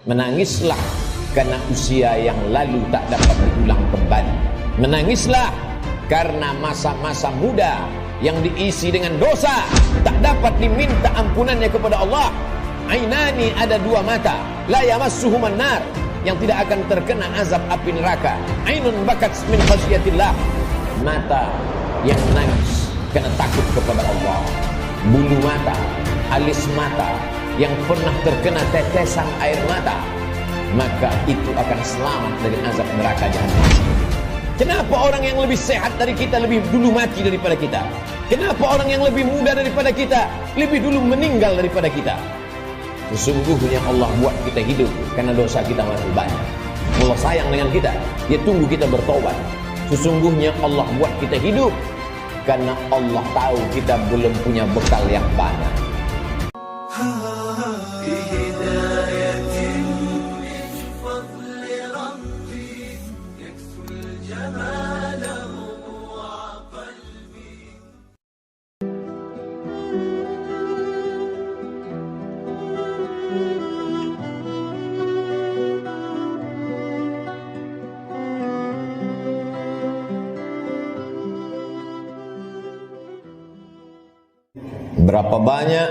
Menangislah karena usia yang lalu tak dapat diulang kembali. Menangislah karena masa-masa muda yang diisi dengan dosa tak dapat diminta ampunannya kepada Allah. Ainani, ada dua mata, la yamassuhuman nar, yang tidak akan terkena azab api neraka. Ainun bakat min khasyatillah, mata yang menangis karena takut kepada Allah. Bulu mata, alis mata yang pernah terkena tetesan air mata, maka itu akan selamat dari azab neraka jahanam. Kenapa orang yang lebih sehat dari kita lebih dulu mati daripada kita? Kenapa orang yang lebih muda daripada kita lebih dulu meninggal daripada kita? Sesungguhnya Allah buat kita hidup karena dosa kita masih banyak. Allah sayang dengan kita, Dia tunggu kita bertobat. Sesungguhnya Allah buat kita hidup karena Allah tahu kita belum punya bekal yang banyak. Berapa banyak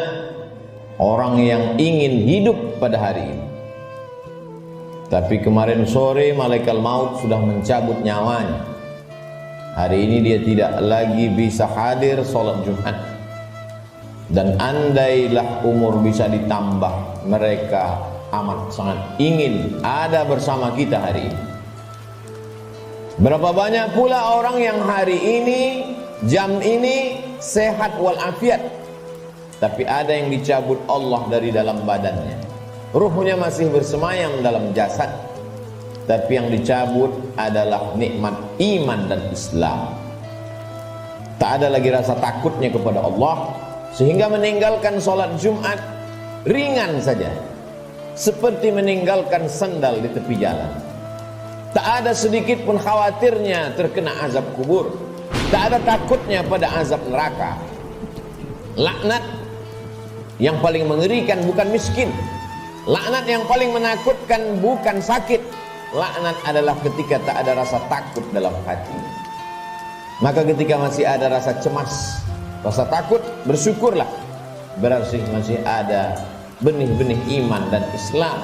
orang yang ingin hidup pada hari ini, tapi kemarin sore malaikat maut sudah mencabut nyawanya. Hari ini dia tidak lagi bisa hadir sholat Jumat. Dan andailah umur bisa ditambah, mereka amat sangat ingin ada bersama kita hari ini. Berapa banyak pula orang yang hari ini, jam ini sehat walafiat, tapi ada yang dicabut Allah dari dalam badannya. Ruhnya masih bersemayam dalam jasad, tapi yang dicabut adalah nikmat iman dan Islam. Tak ada lagi rasa takutnya kepada Allah, sehingga meninggalkan sholat Jumat ringan saja, seperti meninggalkan sandal di tepi jalan. Tak ada sedikit pun khawatirnya terkena azab kubur, tak ada takutnya pada azab neraka. Laknat yang paling mengerikan bukan miskin, laknat yang paling menakutkan bukan sakit. Laknat adalah ketika tak ada rasa takut dalam hati. Maka ketika masih ada rasa cemas, rasa takut, bersyukurlah, berarti masih ada benih-benih iman dan Islam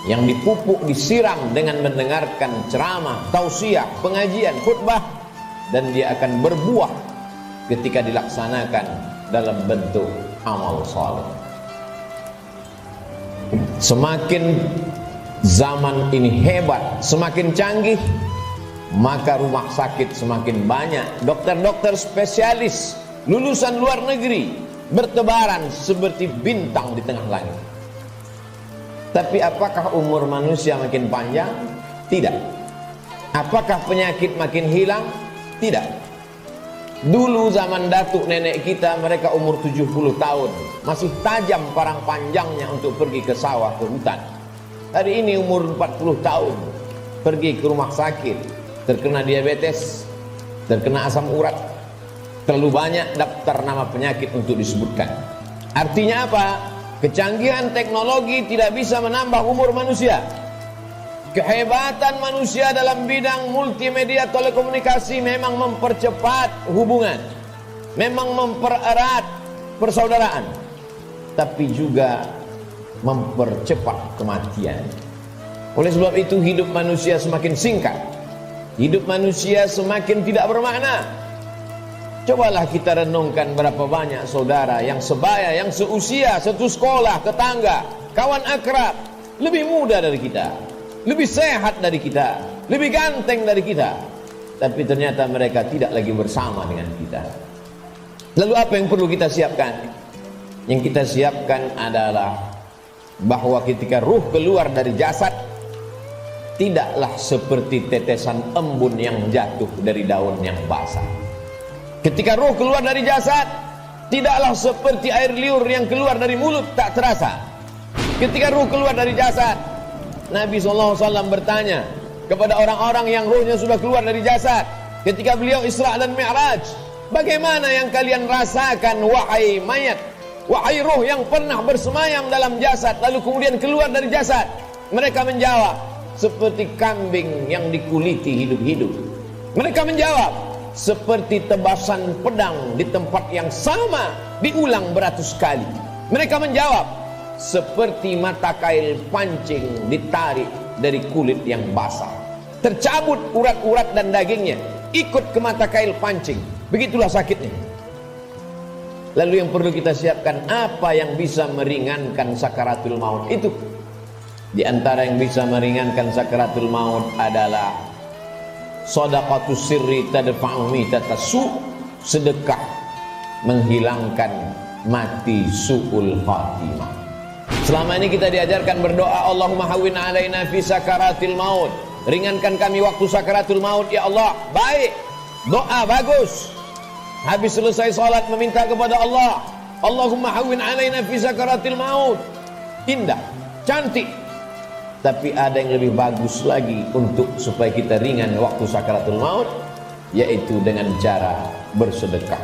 yang dipupuk, disiram dengan mendengarkan ceramah, tausiah, pengajian, khutbah, dan dia akan berbuah ketika dilaksanakan dalam bentuk amal saleh. Semakin zaman ini hebat, semakin canggih, maka rumah sakit semakin banyak. Dokter-dokter spesialis lulusan luar negeri bertebaran seperti bintang di tengah langit. Tapi apakah umur manusia makin panjang? Tidak. Apakah penyakit makin hilang? Tidak. Dulu zaman datuk nenek kita, mereka umur 70 tahun, masih tajam parang panjangnya untuk pergi ke sawah, ke hutan. Hari ini umur 40 tahun, pergi ke rumah sakit, terkena diabetes, terkena asam urat. Terlalu banyak daftar nama penyakit untuk disebutkan. Artinya apa? Kecanggihan teknologi tidak bisa menambah umur manusia. Kehebatan manusia dalam bidang multimedia telekomunikasi memang mempercepat hubungan, memang mempererat persaudaraan, tapi juga mempercepat kematian. Oleh sebab itu hidup manusia semakin singkat, hidup manusia semakin tidak bermakna. Cobalah kita renungkan berapa banyak saudara yang sebaya, yang seusia, satu sekolah, tetangga, kawan akrab, lebih muda dari kita, lebih sehat dari kita, lebih ganteng dari kita, tapi ternyata mereka tidak lagi bersama dengan kita. Lalu apa yang perlu kita siapkan? Yang kita siapkan adalah bahwa ketika ruh keluar dari jasad, tidaklah seperti tetesan embun yang jatuh dari daun yang basah. Ketika ruh keluar dari jasad, tidaklah seperti air liur yang keluar dari mulut tak terasa. Ketika ruh keluar dari jasad, Nabi SAW bertanya kepada orang-orang yang ruhnya sudah keluar dari jasad ketika beliau Isra dan Mi'raj, bagaimana yang kalian rasakan wahai mayat, wahai ruh yang pernah bersemayam dalam jasad lalu kemudian keluar dari jasad? Mereka menjawab seperti kambing yang dikuliti hidup-hidup. Mereka menjawab seperti tebasan pedang di tempat yang sama diulang beratus kali. Mereka menjawab seperti mata kail pancing ditarik dari kulit yang basah. Tercabut urat-urat dan dagingnya, ikut ke mata kail pancing. Begitulah sakitnya. Lalu yang perlu kita siapkan, apa yang bisa meringankan sakaratul maut itu? Di antara yang bisa meringankan sakaratul maut adalah shadaqatus sirri tadfa'u mitatasu, sedekah menghilangkan mati su'ul khatimah. Selama ini kita diajarkan berdoa, Allahumma hawwin alaina fi sakaratil maut, ringankan kami waktu sakaratul maut ya Allah. Baik, doa bagus. Habis selesai salat meminta kepada Allah, Allahumma hawwin alaina fi sakaratil maut. Indah, cantik. Tapi ada yang lebih bagus lagi untuk supaya kita ringan waktu sakaratul maut, yaitu dengan cara bersedekah.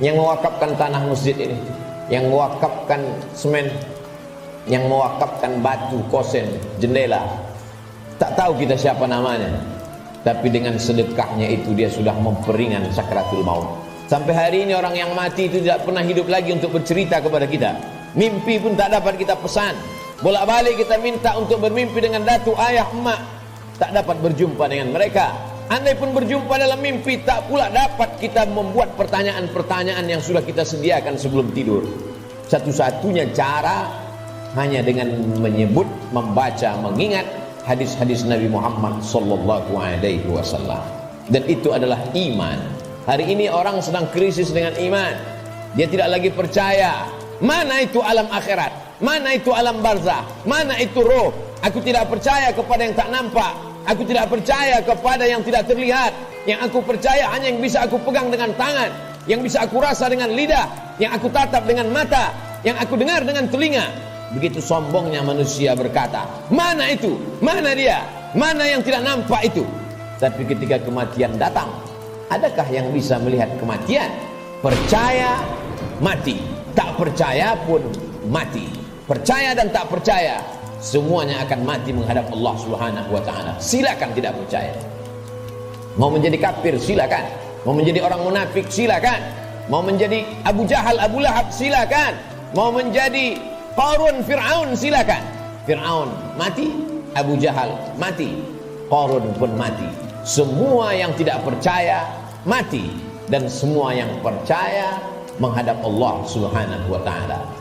Yang mewakafkan tanah masjid ini, yang mewakafkan semen, yang mewakafkan batu, kosen, jendela, tak tahu kita siapa namanya, tapi dengan sedekahnya itu dia sudah memperingan sakaratul maut. Sampai hari ini orang yang mati itu tidak pernah hidup lagi untuk bercerita kepada kita. Mimpi pun tak dapat kita pesan. Bolak-balik kita minta untuk bermimpi dengan datuk, ayah, emak, tak dapat berjumpa dengan mereka. Andai pun berjumpa dalam mimpi, tak pula dapat kita membuat pertanyaan-pertanyaan yang sudah kita sediakan sebelum tidur. Satu-satunya cara hanya dengan menyebut, membaca, mengingat hadis-hadis Nabi Muhammad sallallahu alaihi wasallam. Dan itu adalah iman. Hari ini orang sedang krisis dengan iman. Dia tidak lagi percaya. Mana itu alam akhirat? Mana itu alam barzah? Mana itu roh? Aku tidak percaya kepada yang tak nampak. Aku tidak percaya kepada yang tidak terlihat. Yang aku percaya hanya yang bisa aku pegang dengan tangan, yang bisa aku rasa dengan lidah, yang aku tatap dengan mata, yang aku dengar dengan telinga. Begitu sombongnya manusia berkata, mana itu? Mana dia? Mana yang tidak nampak itu? Tapi ketika kematian datang, adakah yang bisa melihat kematian? Percaya, mati. Tak percaya pun mati. Percaya dan tak percaya, semuanya akan mati menghadap Allah Subhanahu wa ta'ala. Silakan tidak percaya. Mau menjadi kafir, silakan. Mau menjadi orang munafik, silakan. Mau menjadi Abu Jahal, Abu Lahab, silakan. Mau menjadi Qarun, Fir'aun, silakan. Fir'aun mati, Abu Jahal mati, Qarun pun mati. Semua yang tidak percaya mati, dan semua yang percaya menghadap Allah Subhanahu wa ta'ala.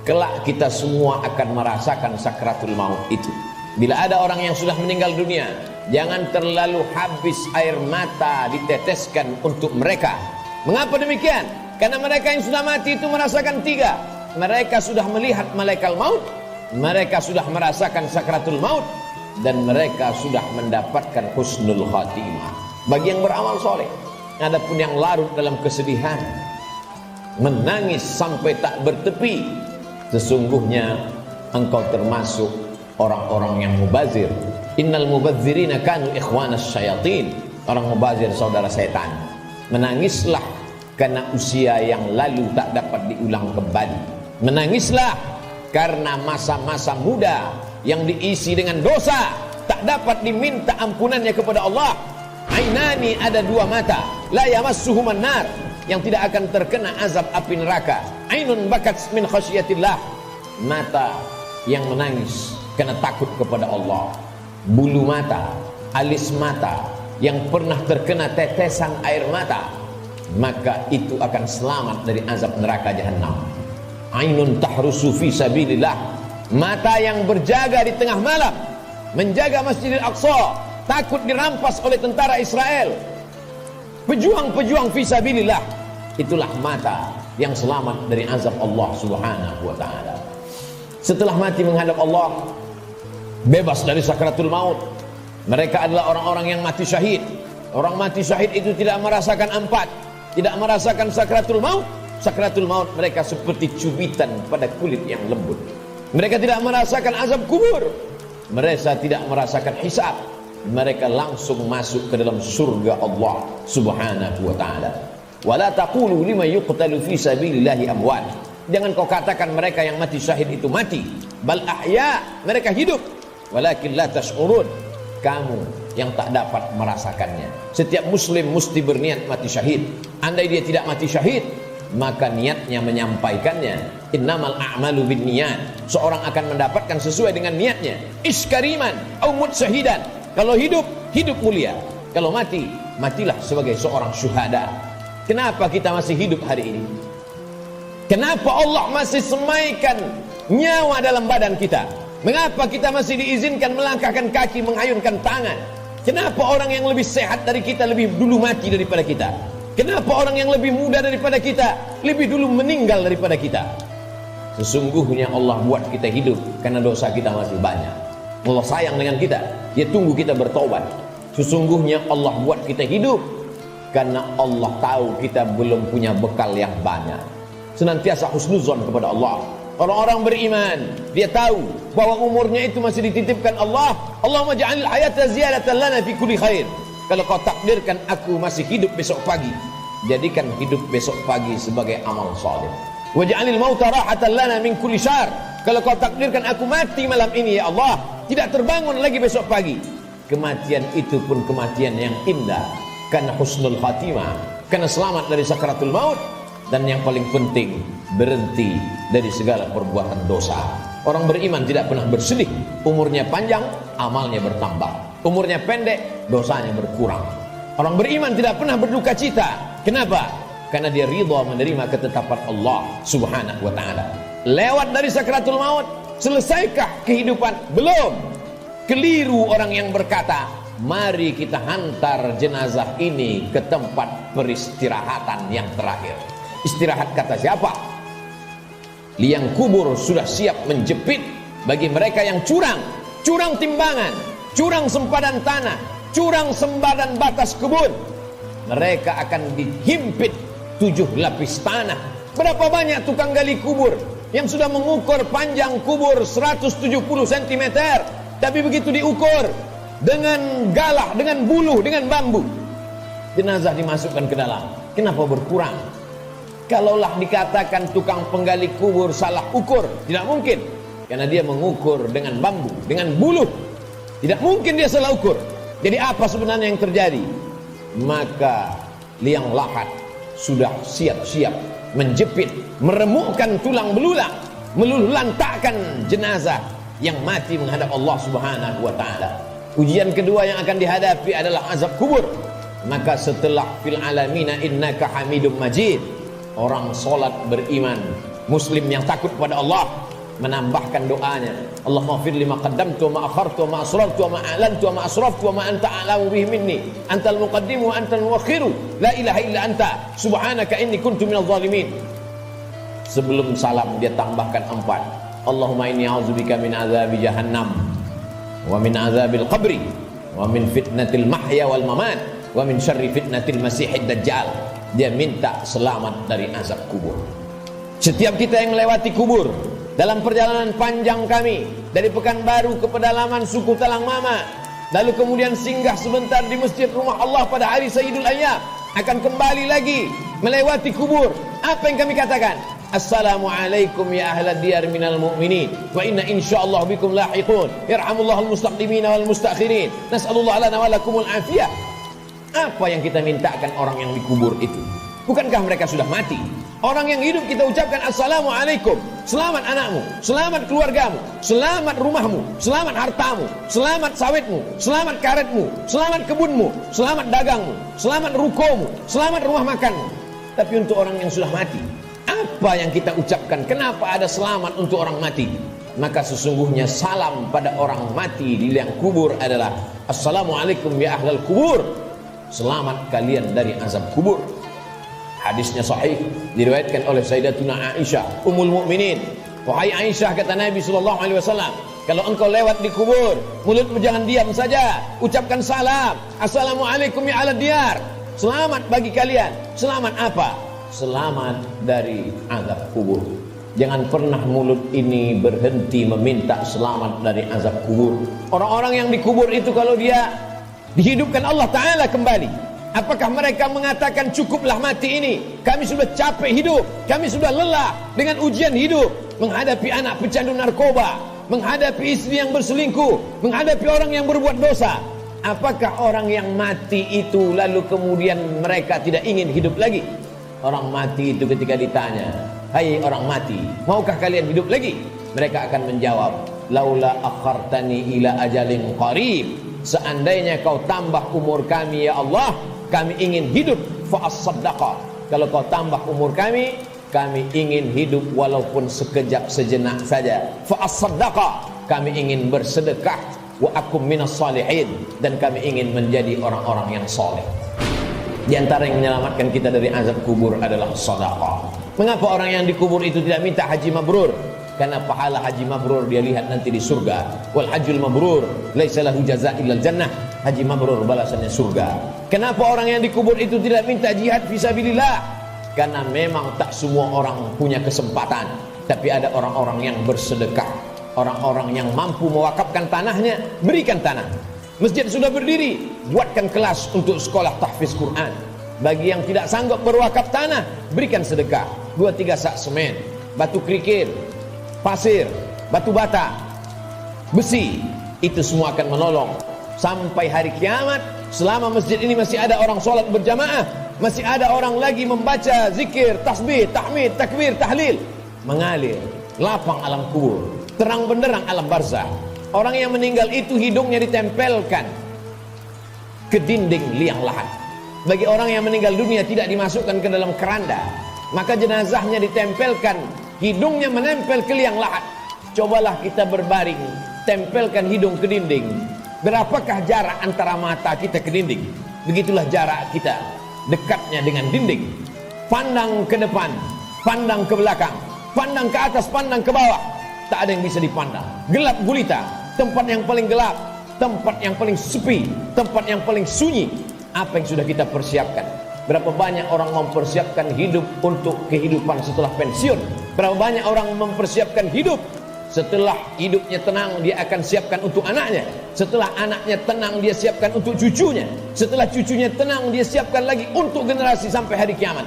Kelak kita semua akan merasakan sakratul maut itu. Bila ada orang yang sudah meninggal dunia, jangan terlalu habis air mata diteteskan untuk mereka. Mengapa demikian? Karena mereka yang sudah mati itu merasakan tiga. Mereka sudah melihat malaikat maut, mereka sudah merasakan sakratul maut, dan mereka sudah mendapatkan husnul khatimah. Bagi yang beramal soleh, adapun yang larut dalam kesedihan, menangis sampai tak bertepi, sesungguhnya engkau termasuk orang-orang yang mubazir. Innal mubazirina kanu ikhwanas syayatin. Orang mubazir saudara setan. Menangislah karena usia yang lalu tak dapat diulang kembali. Menangislah karena masa-masa muda yang diisi dengan dosa tak dapat diminta ampunannya kepada Allah. Ainani, ada dua mata, la yamassuhuman nar, yang tidak akan terkena azab api neraka. Ainun bakat min khasyatillah, mata yang menangis karena takut kepada Allah. Bulu mata, alis mata yang pernah terkena tetesan air mata, maka itu akan selamat dari azab neraka jahanam. Ainun tahrusu fi sabilillah, mata yang berjaga di tengah malam menjaga Masjidil Aqsa, takut dirampas oleh tentara Israel. Pejuang-pejuang fi sabilillah, itulah mata yang selamat dari azab Allah Subhanahu wa ta'ala. Setelah mati menghadap Allah, bebas dari sakratul maut, mereka adalah orang-orang yang mati syahid. Orang mati syahid itu tidak merasakan empat, tidak merasakan sakratul maut. Sakratul maut mereka seperti cubitan pada kulit yang lembut. Mereka tidak merasakan azab kubur, mereka tidak merasakan hisab. Mereka langsung masuk ke dalam surga Allah Subhanahu wa ta'ala. Wala taqulu liman yuqtalu fi sabilillahi amwat. Jangan kau katakan mereka yang mati syahid itu mati. Bal ahya, mereka hidup. walakin la tash'urun. Kamu yang tak dapat merasakannya. Setiap muslim mesti berniat mati syahid. Andai dia tidak mati syahid, maka niatnya menyampaikannya. Innamal a'malu binniyat. Seorang akan mendapatkan sesuai dengan niatnya. Iskariman au mut syahidan. Kalau hidup, hidup mulia. Kalau mati, matilah sebagai seorang syuhada. Kenapa kita masih hidup hari ini? Kenapa Allah masih semaikan nyawa dalam badan kita? Mengapa kita masih diizinkan melangkahkan kaki, mengayunkan tangan? Kenapa orang yang lebih sehat dari kita lebih dulu mati daripada kita? Kenapa orang yang lebih muda daripada kita lebih dulu meninggal daripada kita? Sesungguhnya Allah buat kita hidup karena dosa kita masih banyak. Allah sayang dengan kita, Dia tunggu kita bertobat. Sesungguhnya Allah buat kita hidup karena Allah tahu kita belum punya bekal yang banyak. Senantiasa husnuzon kepada Allah. Orang-orang beriman, dia tahu bahwa umurnya itu masih dititipkan Allah. Allahumma ja'alil hayata ziyadatan lana fi kulli khair. Kalau kau takdirkan aku masih hidup besok pagi, jadikan hidup besok pagi sebagai amal saleh. Wa ja'alil mauta rahatan lana min kulli syarr. Kalau kau takdirkan aku mati malam ini ya Allah, tidak terbangun lagi besok pagi, kematian itu pun kematian yang indah, karena husnul khatimah, karena selamat dari sakaratul maut. Dan yang paling penting, berhenti dari segala perbuatan dosa. Orang beriman tidak pernah bersedih. Umurnya panjang, amalnya bertambah. Umurnya pendek, dosanya berkurang. Orang beriman tidak pernah berduka cita. Kenapa? Karena dia ridha menerima ketetapan Allah subhanahu wa ta'ala. Lewat dari sakaratul maut, selesaikah kehidupan? Belum. Keliru orang yang berkata, mari kita hantar jenazah ini ke tempat peristirahatan yang terakhir. Istirahat kata siapa? Liang kubur sudah siap menjepit bagi mereka yang curang. Curang timbangan, curang sempadan tanah, curang sempadan batas kebun. Mereka akan dihimpit 7 lapis tanah. Berapa banyak tukang gali kubur yang sudah mengukur panjang kubur 170 cm, tapi begitu diukur dengan galah, dengan buluh, dengan bambu, jenazah dimasukkan ke dalam. Kenapa berkurang? Kalaulah dikatakan tukang penggali kubur salah ukur, tidak mungkin, karena dia mengukur dengan bambu, dengan buluh. Tidak mungkin dia salah ukur. Jadi apa sebenarnya yang terjadi? Maka liang lahat sudah siap-siap menjepit, meremukkan tulang belulang, meluluhlantakkan jenazah yang mati menghadap Allah subhanahu wa ta'ala. Ujian kedua yang akan dihadapi adalah azab kubur. Maka setelah fil alamina innaka hamidum majid, orang solat beriman, muslim yang takut pada Allah, menambahkan doanya, Allahumma fir lima qaddamtu wa ma akhartu wa ma asrartu wa ma a'lantu wa ma asraftu wa ma anta a'lamu bihi minni antal muqaddimu wa antal muakhiru la ilaha illa anta subhanaka inni kuntu minadh dhalimin. Sebelum salam dia tambahkan 4, Allahumma inni a'udzubika min azabi jahannam wa min azabil qabri wa min fitnatil mahya wal mamat wa min syarri fitnatil masihid dajjal. Dia minta selamat dari azab kubur. Setiap kita yang melewati kubur dalam perjalanan panjang kami dari Pekanbaru ke pedalaman suku Talang Mama, lalu kemudian singgah sebentar di masjid rumah Allah pada hari Sayyidul Ayyam, akan kembali lagi melewati kubur. Apa yang kami katakan? Assalamualaikum ya ahlad diyar minal mu'minin wa inna insyaallah bikum lahiqun yarhamullahul mustaqdimin wal mustakhirin nas'alullah lana wa lakumul afiyah. Apa yang kita mintakan orang yang dikubur itu? Bukankah mereka sudah mati? Orang yang hidup kita ucapkan Assalamualaikum, selamat anakmu, selamat keluargamu, selamat rumahmu, selamat hartamu, selamat sawitmu, selamat karetmu, selamat kebunmu, selamat dagangmu, selamat rukomu, selamat rumah makanmu. Tapi untuk orang yang sudah mati, apa yang kita ucapkan? Kenapa ada selamat untuk orang mati? Maka sesungguhnya salam pada orang mati di liang kubur adalah Assalamualaikum ya ahlal kubur, selamat kalian dari azab kubur. Hadisnya sahih, diriwayatkan oleh Sayyidatuna Aisyah Ummul Mukminin. Wahai Aisyah, kata Nabi SAW, kalau engkau lewat di kubur, mulutmu jangan diam saja, ucapkan salam, Assalamualaikum ya ahlad diyar, selamat bagi kalian. Selamat apa? Selamat dari azab kubur. Jangan pernah mulut ini berhenti meminta selamat dari azab kubur. Orang-orang yang dikubur itu kalau dia dihidupkan Allah Ta'ala kembali, apakah mereka mengatakan cukuplah mati ini, kami sudah capek hidup, kami sudah lelah dengan ujian hidup, menghadapi anak pecandu narkoba, menghadapi istri yang berselingkuh, menghadapi orang yang berbuat dosa. Apakah orang yang mati itu lalu kemudian mereka tidak ingin hidup lagi? Orang mati itu ketika ditanya, "Hai orang mati, maukah kalian hidup lagi?" Mereka akan menjawab, "Laula akhartani ila ajalin qarib." Seandainya kau tambah umur kami ya Allah, kami ingin hidup, fa as-saddaqa. Kalau kau tambah umur kami ingin hidup walaupun sekejap sejenak saja. Fa as-saddaqa, kami ingin bersedekah. Wa akum minas salihin, dan kami ingin menjadi orang-orang yang soleh. Di antara yang menyelamatkan kita dari azab kubur adalah sedekah. Mengapa orang yang dikubur itu tidak minta haji mabrur? Karena pahala haji mabrur dia lihat nanti di surga. Wal hajjul mabrur laisa lahu jazaa' illal jannah. Haji mabrur balasannya surga. Kenapa orang yang dikubur itu tidak minta jihad fisabilillah? Karena memang tak semua orang punya kesempatan, tapi ada orang-orang yang bersedekah. Orang-orang yang mampu mewakafkan tanahnya, berikan tanah. Masjid sudah berdiri, buatkan kelas untuk sekolah tahfiz Quran. Bagi yang tidak sanggup berwakaf tanah, berikan sedekah. 2-3 sak semen, batu kerikil, pasir, batu bata, besi. Itu semua akan menolong sampai hari kiamat. Selama masjid ini masih ada orang sholat berjamaah, masih ada orang lagi membaca zikir, tasbih, tahmid, takbir, tahlil, mengalir lapang alam kubur, terang benderang alam barzah. Orang yang meninggal itu hidungnya ditempelkan ke dinding liang lahat. Bagi orang yang meninggal dunia tidak dimasukkan ke dalam keranda, maka jenazahnya ditempelkan, hidungnya menempel ke liang lahat. Cobalah kita berbaring, tempelkan hidung ke dinding. Berapakah jarak antara mata kita ke dinding? Begitulah jarak kita dekatnya dengan dinding. Pandang ke depan, pandang ke belakang, pandang ke atas, pandang ke bawah, tak ada yang bisa dipandang. Gelap gulita, tempat yang paling gelap, tempat yang paling sepi, tempat yang paling sunyi. Apa yang sudah kita persiapkan? Berapa banyak orang mempersiapkan hidup untuk kehidupan setelah pensiun? Berapa banyak orang mempersiapkan hidup setelah hidupnya tenang, dia akan siapkan untuk anaknya. Setelah anaknya tenang, dia siapkan untuk cucunya. Setelah cucunya tenang, dia siapkan lagi untuk generasi sampai hari kiamat.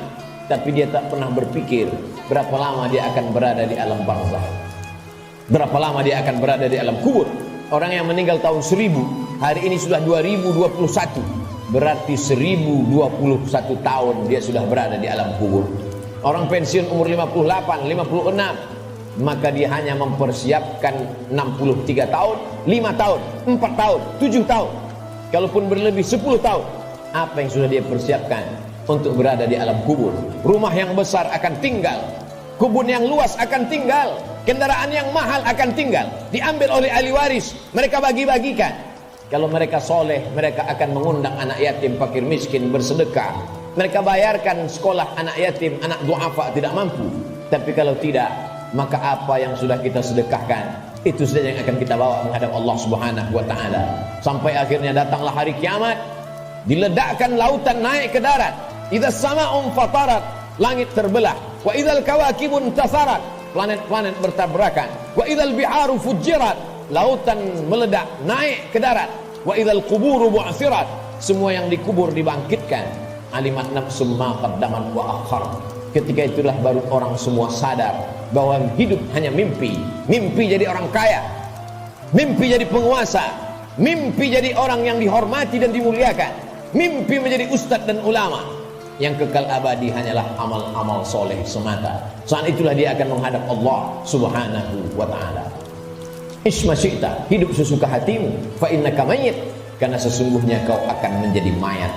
Tapi dia tak pernah berpikir berapa lama dia akan berada di alam barzah, berapa lama dia akan berada di alam kubur. Orang yang meninggal tahun 1000, hari ini sudah 2021, berarti 1021 tahun dia sudah berada di alam kubur. Orang pensiun umur 58, 56, maka dia hanya mempersiapkan 63 tahun, 5 tahun, 4 tahun, 7 tahun. Kalaupun berlebih 10 tahun, apa yang sudah dia persiapkan untuk berada di alam kubur? Rumah yang besar akan tinggal, kebun yang luas akan tinggal, kendaraan yang mahal akan tinggal, diambil oleh ahli waris, mereka bagi-bagikan. Kalau mereka soleh, mereka akan mengundang anak yatim, fakir miskin bersedekah. Mereka bayarkan sekolah anak yatim, anak duafa tidak mampu. Tapi kalau tidak, maka apa yang sudah kita sedekahkan, itu saja yang akan kita bawa menghadap Allah Subhanahu wa ta'ala. Sampai akhirnya datanglah hari kiamat, diledakkan lautan naik ke darat. Idza sama'un fatarat, langit terbelah. Wa idzal kawakibun tasarat, planet-planet bertabrakan. Wa idzal biharu fujirat, lautan meledak naik ke darat. Wa idzal quburu bu'athirat, semua yang dikubur dibangkitkan. Alimat nafsum ma qaddaman wa akhar. Ketika itulah baru orang semua sadar bahwa hidup hanya mimpi. Mimpi jadi orang kaya, mimpi jadi penguasa, mimpi jadi orang yang dihormati dan dimuliakan, mimpi menjadi ustadz dan ulama. Yang kekal abadi hanyalah amal-amal soleh semata. Saat itulah dia akan menghadap Allah Subhanahu wa ta'ala. Isma syi'ta, hidup sesuka hatimu, fa innaka mayyit, karena sesungguhnya kau akan menjadi mayat.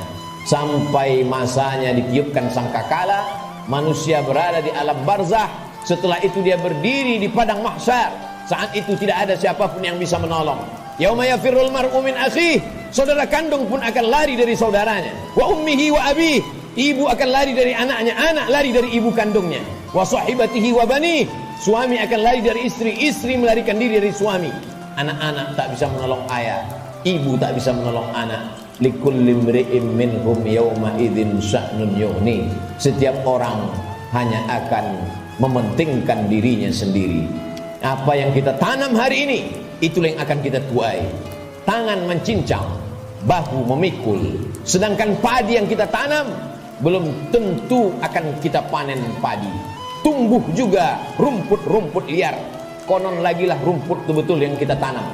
Sampai masanya ditiupkan sangkakala, manusia berada di alam barzah. Setelah itu dia berdiri di padang mahsyar. Saat itu tidak ada siapapun yang bisa menolong. Yauma yafirrul mar'u min akhihi, saudara kandung pun akan lari dari saudaranya. Wa ummihi wa abihi, ibu akan lari dari anaknya, anak lari dari ibu kandungnya. Wa sahibatihi wa banihi, suami akan lari dari istri, istri melarikan diri dari suami. Anak-anak tak bisa menolong ayah, ibu tak bisa menolong anak. Likulli imri'in minhum yawma idzin sya'nun yughni, setiap orang hanya akan mementingkan dirinya sendiri. Apa yang kita tanam hari ini, itulah yang akan kita tuai. Tangan mencincang, bahu memikul. Sedangkan padi yang kita tanam belum tentu akan kita panen padi. Tumbuh juga rumput-rumput liar. konon lagilah rumput itu betul yang kita tanam.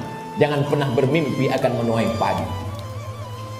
Jangan pernah bermimpi akan menuai padi.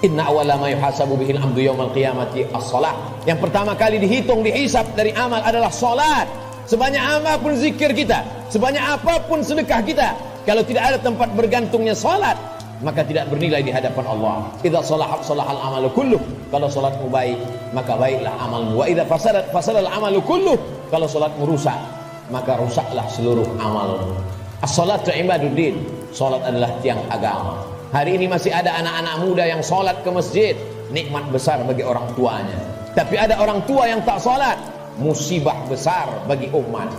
Inna awwala ma yuhasabu bihil amdu yaumal qiyamati as-shalah. Yang pertama kali dihitung, dihisab dari amal adalah salat. Sebanyak apapun zikir kita, sebanyak apapun sedekah kita, kalau tidak ada tempat bergantungnya salat, maka tidak bernilai di hadapan Allah. Idza salahat salahal amalu kulluh. Kalau salatmu baik, maka baiklah amalmu. Wa idza fasadat fasadal amalu kulluh. Kalau salatmu rusak, maka rusaklah seluruh amalmu. As-salatu ibaduddin. Salat adalah tiang agama. Hari ini masih ada anak-anak muda yang salat ke masjid, nikmat besar bagi orang tuanya. Tapi ada orang tua yang tak salat, musibah besar bagi umat.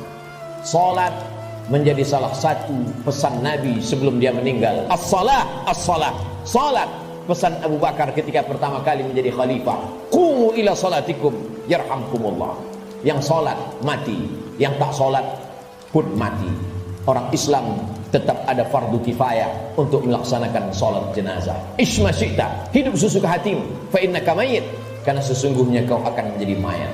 Salat menjadi salah satu pesan Nabi sebelum dia meninggal. As-salah, as-salah. Salat, pesan Abu Bakar ketika pertama kali menjadi khalifah. Qumu ila salatikum yarhamkumullah. Yang salat mati, yang tak salat pun mati. Orang Islam tetap ada fardu kifayah untuk melaksanakan salat jenazah. Isma syi'ta, hidup sesuka hatimu, fa innaka mayyit, karena sesungguhnya kau akan menjadi mayat.